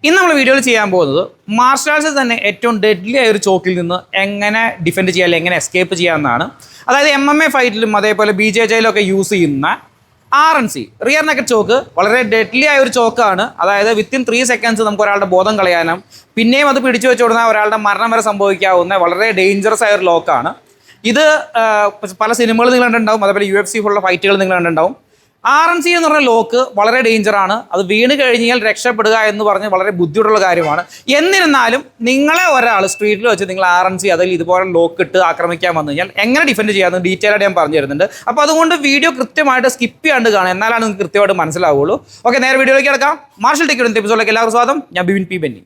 ഇന്ന് നമ്മൾ വീഡിയോയിൽ ചെയ്യാൻ പോകുന്നത് മാർഷൽ ആർട്സിൽ തന്നെ ഏറ്റവും ഡെഡ്ലി ആയ ഒരു ചോക്കിൽ നിന്ന് എങ്ങനെ ഡിഫെൻഡ് ചെയ്യാം അല്ലെങ്കിൽ എങ്ങനെ എസ്കേപ്പ് ചെയ്യാമെന്നാണ്. അതായത് MMA ഫൈറ്റിലും അതേപോലെ BJJ ഒക്കെ യൂസ് ചെയ്യുന്ന RNC റിയർ നെക്കഡ് ചോക്ക് വളരെ ഡെഡ്ലി ആയ ഒരു ചോക്കാണ്. അതായത് വിത്തിൻ 3 സെക്കൻഡ്സ് നമുക്ക് ഒരാളുടെ ബോധം കളയാനും പിന്നെയും അത് പിടിച്ചു വെച്ച് കൊടുത്താൽ ഒരാളുടെ മരണം വരെ സംഭവിക്കാവുന്ന വളരെ ഡേഞ്ചറസ് ആയ ഒരു ലോക്കാണ് ഇത്. പല സിനിമകൾ നിങ്ങൾ കണ്ടിട്ടുണ്ടാവും, അതേപോലെ UFC പോലുള്ള ഫൈറ്റുകൾ നിങ്ങൾ കണ്ടിട്ടുണ്ടാവും. RNC എന്ന് പറഞ്ഞ ലോക്ക് വളരെ ഡേഞ്ചറാണ്. അത് വീണ് കഴിഞ്ഞാൽ രക്ഷപ്പെടുക എന്ന് പറഞ്ഞ് വളരെ ബുദ്ധിമുട്ടുള്ള കാര്യമാണ്. എന്നിരുന്നാലും നിങ്ങളെ ഒരാൾ സ്ട്രീറ്റിൽ വെച്ച് നിങ്ങൾ RNC അതിൽ ഇതുപോലെ ലോക്ക് ഇട്ട് ആക്രമിക്കാൻ വന്നു കഴിഞ്ഞാൽ എങ്ങനെ ഡിഫെൻഡ് ചെയ്യാമെന്ന് ഡീറ്റെയിൽ ആയിട്ട് ഞാൻ പറഞ്ഞു തരുന്നുണ്ട്. അപ്പോൾ അതുകൊണ്ട് വീഡിയോ കൃത്യമായിട്ട് സ്കിപ്പ് ചെയ്യാണ്ട് കാണാം, എന്നാലാണ് നിങ്ങൾക്ക് കൃത്യമായിട്ട് മനസ്സിലാവുള്ളൂ. ഓക്കെ, നേരെ വീഡിയോയിലേക്ക് കിടക്കാം. മാർഷൽ ടെക്നിക്കിന്റെ എപ്പിസോഡിലേക്ക് എല്ലാവർക്കും സ്വാഗതം. ഞാൻ ബിപിൻ P. ബെന്നി.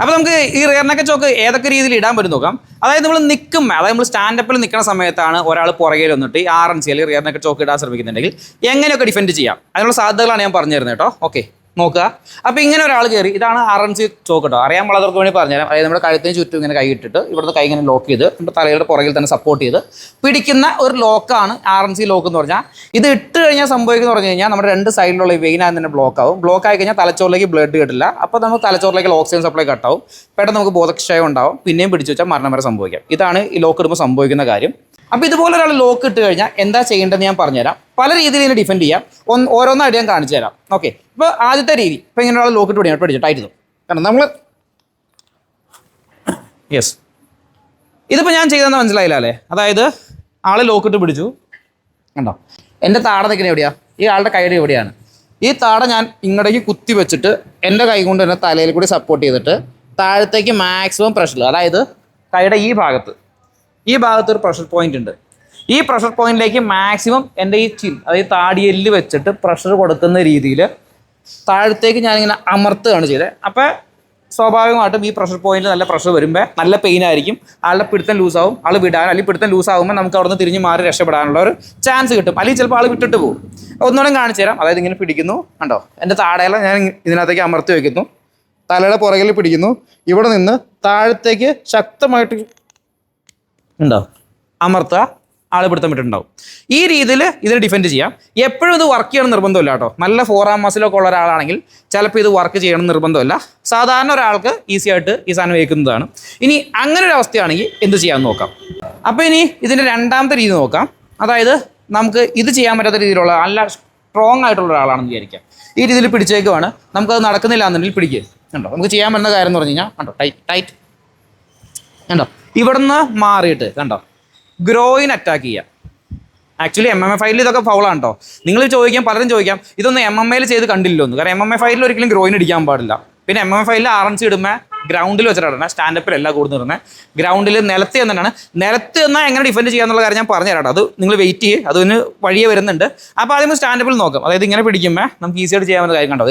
അപ്പോൾ നമുക്ക് ഈ റിയർ നെക്കഡ് ചോക്ക് ഏതൊക്കെ രീതിയിൽ ഇടാൻ പറ്റും നോക്കാം. അതായത് നമ്മൾ നിൽക്കുമ്പോൾ, അതായത് നമ്മൾ സ്റ്റാൻഡപ്പിൽ നിൽക്കുന്ന സമയത്താണ് ഒരാൾ പുറകെ വന്നിട്ട് ഈ RNC അല്ലെങ്കിൽ റിയർ നെക്കഡ് ചോക്ക് ഇടാൻ ശ്രമിക്കുന്നുണ്ടെങ്കിൽ എങ്ങനെയൊക്കെ ഡിഫെൻഡ് ചെയ്യാം അതിനുള്ള സാധ്യതകളാണ് ഞാൻ പറഞ്ഞു തരുന്നത് കേട്ടോ. ഓക്കെ, നോക്കുക. അപ്പോൾ ഇങ്ങനെ ഒരാൾ കയറി, ഇതാണ് RNC ചോക്ക് കേട്ടോ. അറിയാൻ വളർത്തവർക്ക് വേണ്ടി പറഞ്ഞുതരാം. അതായത് നമ്മുടെ കഴുത്തിന് ചുറ്റും ഇങ്ങനെ കൈ ഇട്ടിട്ട് ഇവിടുത്തെ കൈ ഇങ്ങനെ ലോക്ക് ചെയ്ത് നമ്മുടെ തലയുടെ പുറകിൽ തന്നെ സപ്പോർട്ട് ചെയ്ത് പിടിക്കുന്ന ഒരു ലോക്കാണ് RNC ലോക്ക് എന്ന് പറഞ്ഞാൽ. ഇത് ഇട്ട് കഴിഞ്ഞാൽ സംഭവിക്കുന്ന പറഞ്ഞു കഴിഞ്ഞാൽ നമ്മുടെ രണ്ട് സൈഡിലുള്ള വെയിനായി തന്നെ ബ്ലോക്ക് ആവും. ബ്ലോക്ക് ആയി കഴിഞ്ഞാൽ തലച്ചോറിലേക്ക് ബ്ലഡ് കിട്ടില്ല. അപ്പോൾ നമുക്ക് തലച്ചോറിലേക്ക് ഓക്സിജൻ സപ്ലൈ കട്ടാവും. പെട്ടെന്ന് നമുക്ക് ബോധക്ഷയം ഉണ്ടാവും. പിന്നെയും പിടിച്ചു വെച്ചാൽ മരണം വരെ സംഭവിക്കാം. ഇതാണ് ഈ ലോക്ക് ഇടുമ്പോൾ സംഭവിക്കുന്ന കാര്യം. അപ്പോൾ ഇതുപോലെ ഒരാൾ ലോക്ക് ഇട്ട് കഴിഞ്ഞാൽ എന്താ ചെയ്യേണ്ടതെന്ന് ഞാൻ പറഞ്ഞുതരാം. പല രീതിയിൽ ഇതിനെ ഡിഫെൻഡ് ചെയ്യാം. ഓരോന്നായിട്ട് ഞാൻ കാണിച്ചു തരാം. ഓക്കെ, ഇപ്പോൾ ആദ്യത്തെ രീതി, ഇപ്പോൾ ഇങ്ങനെ ഒരാൾ ലോക്ക് ഇട്ട് പിടിച്ചു ടൈറ്റ്. കാരണം നമ്മൾ ഇതിപ്പോൾ ഞാൻ ചെയ്തതെന്ന് മനസ്സിലായില്ല അല്ലേ? അതായത് ആൾ ലോക്ക് ഇട്ട് പിടിച്ചു കണ്ടോ, എൻ്റെ താട നിൽക്കുന്നത് എവിടെയാണ്? ഈ ആളുടെ കൈയുടെ എവിടെയാണ്? ഈ താട ഞാൻ ഇങ്ങോട്ടേക്ക് കുത്തി വെച്ചിട്ട് എൻ്റെ കൈ കൊണ്ട് തന്നെ തലയിൽ കൂടി സപ്പോർട്ട് ചെയ്തിട്ട് താഴത്തേക്ക് മാക്സിമം പ്രഷർ, അതായത് കൈയുടെ ഈ ഭാഗത്ത് ഒരു പ്രഷർ പോയിന്റ് ഉണ്ട്. ഈ പ്രഷർ പോയിന്റിലേക്ക് മാക്സിമം എൻ്റെ ഈ ചിൻ, അതായത് താടിയെല്ല് വെച്ചിട്ട് പ്രഷർ കൊടുക്കുന്ന രീതിയിൽ താഴത്തേക്ക് ഞാനിങ്ങനെ അമർത്തുകയാണ് ചെയ്തത്. അപ്പോൾ സ്വാഭാവികമായിട്ടും ഈ പ്രഷർ പോയിന്റിൽ നല്ല പ്രഷർ വരുമ്പോൾ നല്ല പെയിൻ ആയിരിക്കും. ആളുടെ പിടുത്തം ലൂസാവും, ആൾ വിടാൻ, അല്ലെങ്കിൽ പിടുത്തം ലൂസാകുമ്പോൾ നമുക്ക് അവിടെ നിന്ന് തിരിഞ്ഞ് മാറി രക്ഷപ്പെടാനുള്ള ഒരു ചാൻസ് കിട്ടും. അല്ലെങ്കിൽ ചിലപ്പോൾ ആൾ വിട്ടിട്ട് പോകും. ഒന്നുകൂടെ കാണിച്ചു തരാം. അതായത് ഇങ്ങനെ പിടിക്കുന്നു കണ്ടോ, എൻ്റെ താടയില ഞാൻ ഇതിനകത്തേക്ക് അമർത്തി വയ്ക്കുന്നു, തലയുടെ പുറകിൽ പിടിക്കുന്നു, ഇവിടെ നിന്ന് താഴത്തേക്ക് ശക്തമായിട്ട് ഉണ്ടോ അമർത്തുക, ആൾ പിടുത്തം വിട്ടിട്ടുണ്ടാവും. ഈ രീതിയിൽ ഇതിൽ ഡിഫെൻഡ് ചെയ്യാം. എപ്പോഴും ഇത് വർക്ക് ചെയ്യണം നിർബന്ധമില്ല കേട്ടോ. നല്ല ഫോറാം മസിലൊക്കെ ഉള്ള ഒരാളാണെങ്കിൽ ചിലപ്പോൾ ഇത് വർക്ക് ചെയ്യണം നിർബന്ധമില്ല. സാധാരണ ഒരാൾക്ക് ഈസി ആയിട്ട് ഈ സാധനം വയ്ക്കുന്നതാണ്. ഇനി അങ്ങനെ ഒരു അവസ്ഥയാണെങ്കിൽ എന്ത് ചെയ്യാമെന്ന് നോക്കാം. അപ്പോൾ ഇനി ഇതിൻ്റെ രണ്ടാമത്തെ രീതി നോക്കാം. അതായത് നമുക്ക് ഇത് ചെയ്യാൻ പറ്റാത്ത രീതിയിലുള്ള നല്ല സ്ട്രോങ് ആയിട്ടുള്ള ഒരാളാണെന്ന് വിചാരിക്കാം. ഈ രീതിയിൽ പിടിച്ചേക്കുവാണ്, നമുക്കത് നടക്കുന്നില്ല എന്നുണ്ടെങ്കിൽ പിടിക്കുക കണ്ടോ. നമുക്ക് ചെയ്യാൻ പറ്റുന്ന കാര്യം എന്ന് പറഞ്ഞു കഴിഞ്ഞാൽ കണ്ടോ, ടൈറ്റ് കണ്ടോ, ഇവിടുന്ന് മാറിയിട്ട് കണ്ടോ ഗ്രോയിൻ അറ്റാക്ക് ചെയ്യുക. ആക്ച്വലി MMA ഫൈറ്റിൽ ഇതൊക്കെ ഫൗളാണ് കേട്ടോ. നിങ്ങൾ ചോദിക്കാം, പലരും ചോദിക്കാം ഇതൊന്നും MMA ചെയ്ത് കണ്ടില്ലോ എന്ന്. കാരണം MMA ഫൈറ്റിൽ ഒരിക്കലും ഗ്രോയിൻ ഇടിക്കാൻ പാടില്ല. പിന്നെ MMA ഫൈറ്റിൽ RNC ഇടുമ്പോൾ ഗ്രൗണ്ടിൽ വെച്ചിട്ടാണ്, സ്റ്റാൻഡപ്പിലല്ല കൂടുന്നിരുന്നത്. ഗ്രൗണ്ടിൽ നിലത്ത് തന്നെയാണ്. നിലത്ത് എന്നാൽ എങ്ങനെ ഡിഫെൻഡ് ചെയ്യാന്നുള്ള കാര്യം ഞാൻ പറഞ്ഞു തരാം. അത് നിങ്ങൾ വെയിറ്റ് ചെയ്യേ, അതിന് വഴിയേ വരുന്നുണ്ട്. അപ്പോൾ ആദ്യം സ്റ്റാൻഡപ്പിൽ നോക്കാം. അതായത് ഇങ്ങനെ പിടിക്കുമ്പോൾ നമുക്ക് ഈസിയായിട്ട് ചെയ്യാവുന്ന കാര്യം കണ്ടോ.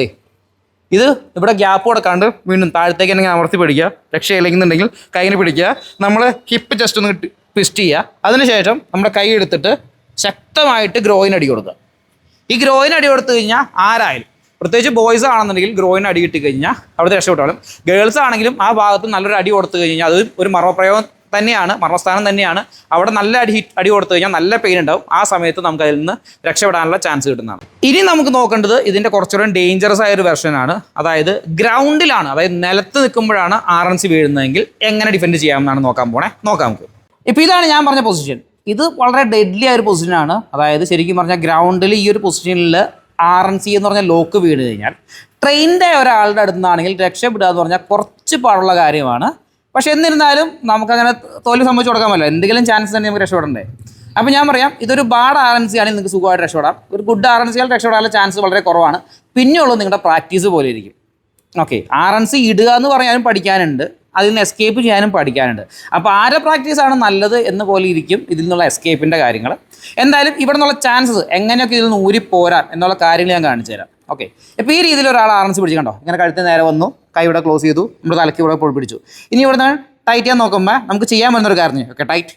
ഇത് ഇവിടെ ഗ്യാപ്പ് കൊടുക്കാണ്ട് വീണ്ടും താഴത്തേക്ക് തന്നെ അമർത്തി പിടിക്കുക. രക്ഷയില്ലെന്നുണ്ടെങ്കിൽ കൈയിന് പിടിക്കുക, നമ്മൾ ഹിപ്പ് ജസ്റ്റ് ഒന്ന് ട്വിസ്റ്റ് ചെയ്യുക. അതിനുശേഷം നമ്മുടെ കൈ എടുത്തിട്ട് ശക്തമായിട്ട് ഗ്രോയിൻ അടി കൊടുക്കുക. ഈ ഗ്രോയിൻ അടി കൊടുത്തു കഴിഞ്ഞാൽ ആരായാലും, പ്രത്യേകിച്ച് ബോയ്സ് ആണെന്നുണ്ടെങ്കിൽ ഗ്രോയിൻ അടി കിട്ടി കഴിഞ്ഞാൽ അവിടുത്തെ രക്ഷപ്പെട്ടാലും, ഗേൾസ് ആണെങ്കിലും ആ ഭാഗത്ത് നല്ലൊരു അടി കൊടുത്തു കഴിഞ്ഞാൽ അത് ഒരു മർമ്മപ്രയോഗം തന്നെയാണ്, മർമ്മസ്ഥാനം തന്നെയാണ്. അവിടെ നല്ല അടി കൊടുത്തു കഴിഞ്ഞാൽ നല്ല പെയിൻ ഉണ്ടാവും. ആ സമയത്ത് നമുക്ക് അതിൽ നിന്ന് രക്ഷപ്പെടാനുള്ള ചാൻസ് കിട്ടുന്നതാണ്. ഇനി നമുക്ക് നോക്കേണ്ടത് ഇതിൻ്റെ കുറച്ചുകൂടെ ഡേഞ്ചറസ് ആയ ഒരു വെർഷനാണ്. അതായത് ഗ്രൗണ്ടിലാണ്, അതായത് നിലത്ത് നിൽക്കുമ്പോഴാണ് RNC വീഴുന്നതെങ്കിൽ എങ്ങനെ ഡിഫെൻഡ് ചെയ്യാമെന്നാണ് നോക്കാം നമുക്ക്. ഇപ്പോൾ ഇതാണ് ഞാൻ പറഞ്ഞ പൊസിഷൻ. ഇത് വളരെ ഡെഡ്ലി ആയ ഒരു പൊസിഷനാണ്. അതായത് ശരിക്കും പറഞ്ഞാൽ ഗ്രൗണ്ടിൽ ഈ ഒരു പൊസിഷനിൽ RNC എന്ന് പറഞ്ഞാൽ ലോക്ക് വീണ് കഴിഞ്ഞാൽ ട്രെയിൻഡ് ആയ ഒരാളുടെ അടുത്ത് നിന്നാണെങ്കിൽ രക്ഷപ്പെടുക എന്ന് പറഞ്ഞാൽ കുറച്ച് പാടുള്ള കാര്യമാണ്. പക്ഷെ എന്നിരുന്നാലും നമുക്കങ്ങനെ തോൽവി സംഭവിച്ചു കൊടുക്കാൻ പറ്റില്ല. എന്തെങ്കിലും ചാൻസ് തന്നെ നമുക്ക് രക്ഷപ്പെടണ്ടേ. അപ്പോൾ ഞാൻ പറയാം, ഇതൊരു ബാഡ് RNC ആണെങ്കിൽ നിങ്ങൾക്ക് സുഖമായിട്ട് രക്ഷപ്പെടാം. ഒരു ഗുഡ് RNC ആണെങ്കിൽ രക്ഷപ്പെടാനുള്ള ചാൻസ് വളരെ കുറവാണ്. പിന്നെയുള്ളത് നിങ്ങളുടെ പ്രാക്ടീസ് പോലെ ഇരിക്കും. ഓക്കെ, RNC ഇടുക എന്ന് പറയാനും പഠിക്കാനുണ്ട്, അതിൽ നിന്ന് എസ്കേപ്പ് ചെയ്യാനും പഠിക്കാനുണ്ട്. അപ്പോൾ ആരെ പ്രാക്ടീസാണ് നല്ലത് എന്ന് പോലെ ഇരിക്കും ഇതിൽ നിന്നുള്ള എസ്കേപ്പിൻ്റെ കാര്യങ്ങൾ. എന്തായാലും ഇവിടെ നിന്നുള്ള ചാൻസസ് എങ്ങനെയൊക്കെ ഇതിൽ നിന്ന് ഊരിപ്പോരാൻ എന്നുള്ള കാര്യങ്ങൾ ഞാൻ കാണിച്ചു തരാം. ഓക്കെ, ഇപ്പോൾ ഈ രീതിയിൽ ഒരാൾ RNC പിടിച്ച് കണ്ടോ, ഇങ്ങനെ കഴുത്തിന് നേരെ വന്നു, കൈ ഇവിടെ ക്ലോസ് ചെയ്തു, നമ്മുടെ തലയ്ക്ക് ഇവിടെ പിടിച്ചു. ഇനി ഇവിടെ നിന്ന് ടൈറ്റ് ചെയ്യാൻ നോക്കുമ്പോൾ നമുക്ക് ചെയ്യാൻ പറ്റുന്നൊരു കാര്യം, ഓക്കെ ടൈറ്റ്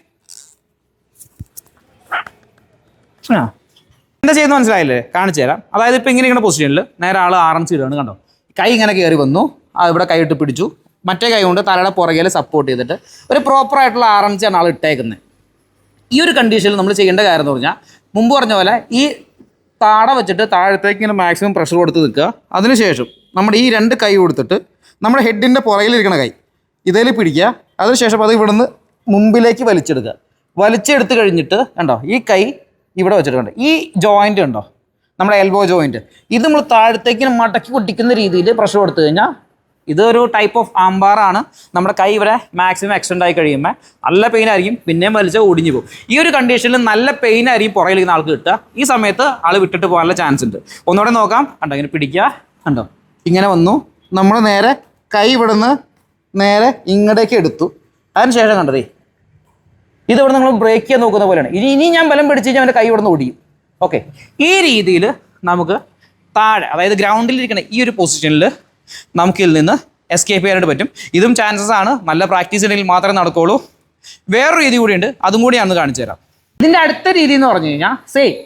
എന്താ ചെയ്യുന്നത് മനസ്സിലായില്ലേ? കാണിച്ചു തരാം. അതായത് ഇപ്പോൾ ഇങ്ങനെ പൊസിഷനിൽ നേരെ ആൾ RNC ഇടുകയാണ് കണ്ടോ. കൈ ഇങ്ങനെ കയറി വന്നു, ഇവിടെ കൈ ഇട്ട് പിടിച്ചു, മറ്റേ കൈ കൊണ്ട് തലയുടെ പുറകിൽ സപ്പോർട്ട് ചെയ്തിട്ട് ഒരു പ്രോപ്പറായിട്ടുള്ള RNC ആണ് ആൾ ഇട്ടേക്കുന്നത്. ഈ ഒരു കണ്ടീഷനിൽ നമ്മൾ ചെയ്യേണ്ട കാര്യം എന്ന് പറഞ്ഞാൽ മുമ്പ് പറഞ്ഞ പോലെ ഈ താട വെച്ചിട്ട് താഴത്തേക്ക് ഇങ്ങനെ മാക്സിമം പ്രഷർ കൊടുത്ത് നിൽക്കുക. അതിനുശേഷം നമ്മുടെ ഈ 2 കൈ കൊടുത്തിട്ട് നമ്മുടെ ഹെഡിൻ്റെ പുറകിലിരിക്കണ കൈ ഇതിൽ പിടിക്കുക. അതിനുശേഷം അത് ഇവിടുന്ന് മുമ്പിലേക്ക് വലിച്ചെടുക്കുക. വലിച്ചെടുത്ത് കഴിഞ്ഞിട്ട് കണ്ടോ ഈ കൈ ഇവിടെ വെച്ചിട്ടുണ്ട്. ഈ ജോയിൻ്റ് ഉണ്ടോ നമ്മുടെ എൽബോ ജോയിൻറ്റ്, ഇത് നമ്മൾ താഴത്തേക്ക് മടക്കി പൊട്ടിക്കുന്ന രീതിയിൽ പ്രഷർ കൊടുത്തു കഴിഞ്ഞാൽ ഇതൊരു ടൈപ്പ് ഓഫ് ആംബാറാണ്. നമ്മുടെ കൈ ഇവിടെ മാക്സിമം എക്സ്റ്റെൻഡ് ആയി കഴിയുമ്പോൾ നല്ല പെയിൻ ആയിരിക്കും, പിന്നെയും വലിച്ചാൽ ഒടിഞ്ഞു പോകും. ഈ ഒരു കണ്ടീഷനിൽ നല്ല പെയിൻ ആയിരിക്കും പുറകിലിരിക്കുന്ന ആൾക്ക് കിട്ടുക. ഈ സമയത്ത് ആൾ വിട്ടിട്ട് പോകാനുള്ള ചാൻസ് ഉണ്ട്. ഒന്നുകൂടെ നോക്കാം. കണ്ടോ ഇങ്ങനെ പിടിക്കുക, കണ്ടോ ഇങ്ങനെ വന്നു. നമ്മൾ നേരെ കൈ ഇവിടുന്ന് നേരെ ഇങ്ങടേക്ക് എടുത്തു. അതിനുശേഷം കണ്ടതേ ഇതിവിടെ നമ്മൾ ബ്രേക്ക് ചെയ്യാൻ നോക്കുന്ന പോലെയാണ്. ഇനി ഞാൻ ബലം പിടിച്ച് കഴിഞ്ഞാൽ അവൻ്റെ കൈ ഇവിടുന്ന് ഒടിയും. ഓക്കെ, ഈ രീതിയിൽ നമുക്ക് താഴെ അതായത് ഗ്രൗണ്ടിലിരിക്കുന്ന ഈ ഒരു പൊസിഷനിൽ നമുക്കിതിൽ നിന്ന് എസ്കേപ്പ് ചെയ്യാനായിട്ട് പറ്റും. ഇതും ചാൻസസ് ആണ്, നല്ല പ്രാക്ടീസ് ഉണ്ടെങ്കിൽ മാത്രമേ നടക്കുകയുള്ളൂ. വേറൊരു രീതി കൂടിയുണ്ട്, അതും കൂടി ഞാൻ കാണിച്ചു തരാം. ഇതിൻ്റെ അടുത്ത രീതി എന്ന് പറഞ്ഞു കഴിഞ്ഞാൽ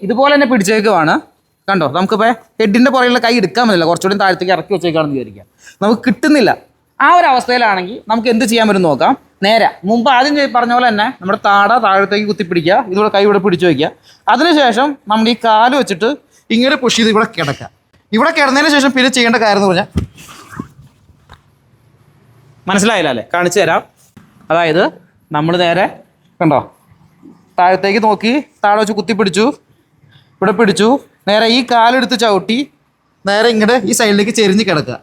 ഇതുപോലെ തന്നെ പിടിച്ചേക്കുവാണ്. കണ്ടോ നമുക്കിപ്പോൾ ഹെഡിൻ്റെ പുറകിലുള്ള കൈ എടുക്കാൻ പറ്റില്ല, കുറച്ചുകൂടി താഴത്തേക്ക് ഇറക്കി വെച്ചേക്കാണെന്ന് വിചാരിക്കുക. നമുക്ക് കിട്ടുന്നില്ല. ആ ഒരു അവസ്ഥയിലാണെങ്കിൽ നമുക്ക് എന്ത് ചെയ്യാൻ പറ്റും നോക്കാം. നേരെ മുമ്പ് ആദ്യം പറഞ്ഞ പോലെ തന്നെ നമ്മുടെ താഴത്തേക്ക് കുത്തിപ്പിടിക്കുക, ഇതിവിടെ കൈ ഇവിടെ പിടിച്ചു വയ്ക്കുക. അതിനുശേഷം നമുക്ക് ഈ കാല് വെച്ചിട്ട് ഇങ്ങനെ പുഷ് ചെയ്ത് ഇവിടെ കിടക്കുക. ഇവിടെ കിടന്നതിന് ശേഷം പിന്നെ ചെയ്യേണ്ട കാര്യം എന്ന് പറഞ്ഞാൽ മനസ്സിലായില്ല അല്ലേ? കാണിച്ചു തരാം. അതായത് നമ്മൾ നേരെ കണ്ടോ താഴത്തേക്ക് നോക്കി താഴെ വെച്ച് കുത്തിപ്പിടിച്ചു, ഇവിടെ പിടിച്ചു, നേരെ ഈ കാലെടുത്ത് ചവിട്ടി നേരെ ഇങ്ങോട്ട് ഈ സൈഡിലേക്ക് ചെരിഞ്ഞ് കിടക്കുക.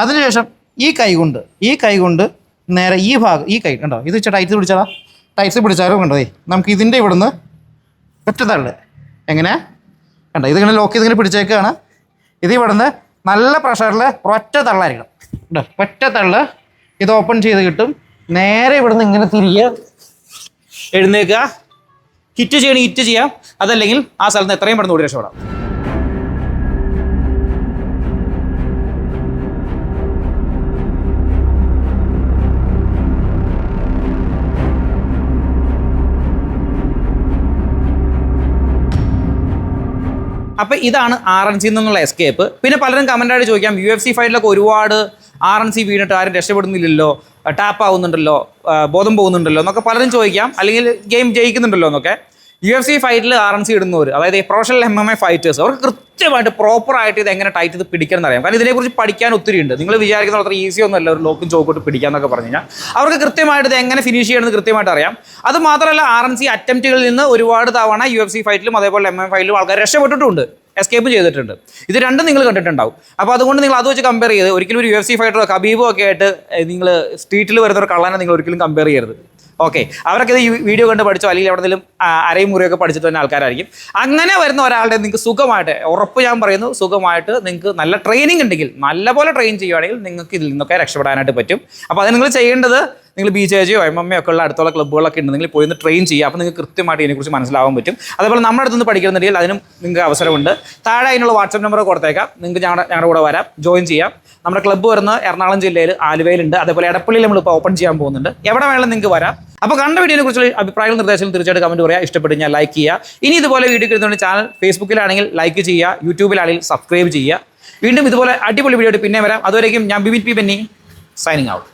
അതിനുശേഷം ഈ കൈ കൊണ്ട് നേരെ ഈ ഭാഗം ഈ കൈ കണ്ടോ ഇത് വെച്ചാൽ ടൈറ്റ്സ് പിടിച്ചാലും കണ്ടോ നമുക്ക് ഇതിൻ്റെ ഇവിടുന്ന് ഒറ്റ തള്ള് എങ്ങനെ കണ്ടോ ഇതിങ്ങനെ ലോക്ക് ചെയ്തിങ്ങനെ പിടിച്ചേക്കാണ്. ഇത് ഇവിടുന്ന് നല്ല പ്രഷറിൽ ഒറ്റ തള്ളായിരിക്കണം കേട്ടോ, ഒറ്റ തള്ള്. ഇത് ഓപ്പൺ ചെയ്ത് കിട്ടും. നേരെ ഇവിടുന്ന് ഇങ്ങനെ തിരികെ എഴുന്നേക്കുക. ഹിറ്റ് ചെയ്യാം, അതല്ലെങ്കിൽ ആ സ്ഥലത്ത് നിന്ന് എത്രയും പെട്ടെന്ന് ഓടി രക്ഷപ്പെടാം. അപ്പോൾ ഇതാണ് RNC നിന്നുള്ള എസ്കേപ്പ്. പിന്നെ പലരും കമൻ്റായിട്ട് ചോദിക്കാം, UFC ഫൈറ്റിലൊക്കെ ഒരുപാട് RNC വീണിട്ട് ആരും രക്ഷപ്പെടുന്നില്ലല്ലോ, ടാപ്പ് ആവുന്നുണ്ടല്ലോ, ബോധം പോകുന്നുണ്ടല്ലോ എന്നൊക്കെ പലരും ചോദിക്കാം, അല്ലെങ്കിൽ ഗെയിം ജയിക്കുന്നുണ്ടല്ലോ എന്നൊക്കെ. UFC ഫൈറ്റിൽ RNC ഇടുന്നവർ, അതായത് പ്രൊഫഷണൽ MMA ഫൈറ്റേഴ്സ്, അവർക്ക് കൃത്യമായിട്ട് പ്രോപ്പറായിട്ട് ഇത് എങ്ങനെ ടൈറ്റ് ചെയ്ത് പിടിക്കണം എന്നറിയാം. കാരണം ഇതിനെക്കുറിച്ച് പഠിക്കാൻ ഒത്തിരി ഉണ്ട്. നിങ്ങൾ വിചാരിക്കുന്ന അത്ര ഈസി ഒന്നുമല്ല ഒരു ലോക്കും ചോക്കോട്ട് പിടിക്കാന്നൊക്കെ പറഞ്ഞു കഴിഞ്ഞാൽ അവർക്ക് കൃത്യമായിട്ട് ഇത് എങ്ങനെ ഫിനിഷ് ചെയ്യണമെന്ന് കൃത്യമായിട്ട് അറിയാം. അത് മാത്രമല്ല RNC അറ്റംപ്റ്റുകളിൽ നിന്ന് ഒരുപാട് തവണ UFC ഫൈറ്റിലും അതേപോലെ MMA ഫൈറ്റിലും ആൾക്കാർ രക്ഷപ്പെട്ടിട്ടുണ്ട്, എസ്കേപ്പ് ചെയ്തിട്ടുണ്ട്. ഇത് രണ്ടും നിങ്ങൾ കണ്ടിട്ടുണ്ടാവും. അപ്പോൾ അതുകൊണ്ട് നിങ്ങൾ അത് വെച്ച് കമ്പയർ ചെയ്ത് ഒരിക്കലും ഒരു UFC ഫൈറ്ററോ കബീബോ ഒക്കെ ആയിട്ട് നിങ്ങൾ സ്ട്രീറ്റിൽ വരുന്ന ഒരു കള്ളനെ നിങ്ങൾ ഒരിക്കലും കമ്പയർ ചെയ്യരുത്. ഓക്കെ, അവരൊക്കെ ഇത് വീഡിയോ കണ്ട് പഠിച്ചോ അല്ലെങ്കിൽ എവിടെയെങ്കിലും അരയും മുറിയൊക്കെ പഠിച്ചിട്ട് തന്നെ ആൾക്കാരായിരിക്കും. അങ്ങനെ വരുന്ന ഒരാളുടെ നിങ്ങൾക്ക് സുഖമായിട്ട്, ഉറപ്പ് ഞാൻ പറയുന്നു, സുഖമായിട്ട് നിങ്ങൾക്ക് നല്ല ട്രെയിനിങ് ഉണ്ടെങ്കിൽ, നല്ലപോലെ ട്രെയിൻ ചെയ്യുകയാണെങ്കിൽ നിങ്ങൾക്ക് ഇതിൽ നിന്നൊക്കെ രക്ഷപ്പെടാനായിട്ട് പറ്റും. അപ്പോൾ അത് നിങ്ങൾ ചെയ്യേണ്ടത്, നിങ്ങൾ BJJ MMA ഒക്കെ ഉള്ള അടുത്തുള്ള ക്ലബ്ബുകളൊക്കെ ഉണ്ടെങ്കിൽ പോയി ഒന്ന് ട്രെയിൻ ചെയ്യുക. അപ്പോൾ നിങ്ങൾക്ക് കൃത്യമായിട്ട് ഇതിനെക്കുറിച്ച് മനസ്സിലാവാൻ പറ്റും. അതേപോലെ നമ്മുടെ അടുത്ത് നിന്ന് പഠിക്കുന്നുണ്ടെങ്കിൽ അതിനും നിങ്ങൾക്ക് അവസരമുണ്ട്. താഴെ അതിനുള്ള വാട്സപ്പ് നമ്പർ കൊടുത്തേക്കാം, നിങ്ങൾക്ക് ഞങ്ങളുടെ കൂടെ വരാം, ജോയിൻ ചെയ്യാം. നമ്മുടെ ക്ലബ്ബ് വരുന്ന എറണാകുളം ജില്ലയിൽ ആലുവയിലുണ്ട്, അതേപോലെ എടപ്പള്ളിയിൽ നമ്മളിപ്പോൾ ഓപ്പൺ ചെയ്യാൻ പോകുന്നുണ്ട്. എവിടെ വേണമെങ്കിലും നിങ്ങൾക്ക് വരാം. അപ്പോൾ കണ്ട വീഡിയോനെ കുറിച്ചുള്ള അഭിപ്രായങ്ങളും നിർദ്ദേശങ്ങളും തീർച്ചയായിട്ടും കമൻറ്റ് പറയുക. ഇഷ്ടപ്പെട്ട് ഞാൻ ലൈക്ക് ചെയ്യുക. ഇനി ഇതുപോലെ വീഡിയോ കിട്ടുന്ന ചാനൽ ഫേസ്ബുക്കിലാണെങ്കിൽ ലൈക്ക് ചെയ്യുക, യൂട്യൂബിലാണെങ്കിൽ സബ്സ്ക്രൈബ് ചെയ്യുക. വീണ്ടും ഇതുപോലെ അടിപൊളി വീഡിയോ പിന്നെ വരാം. അതുവരേക്കും ഞാൻ Bibin P Benny signing out.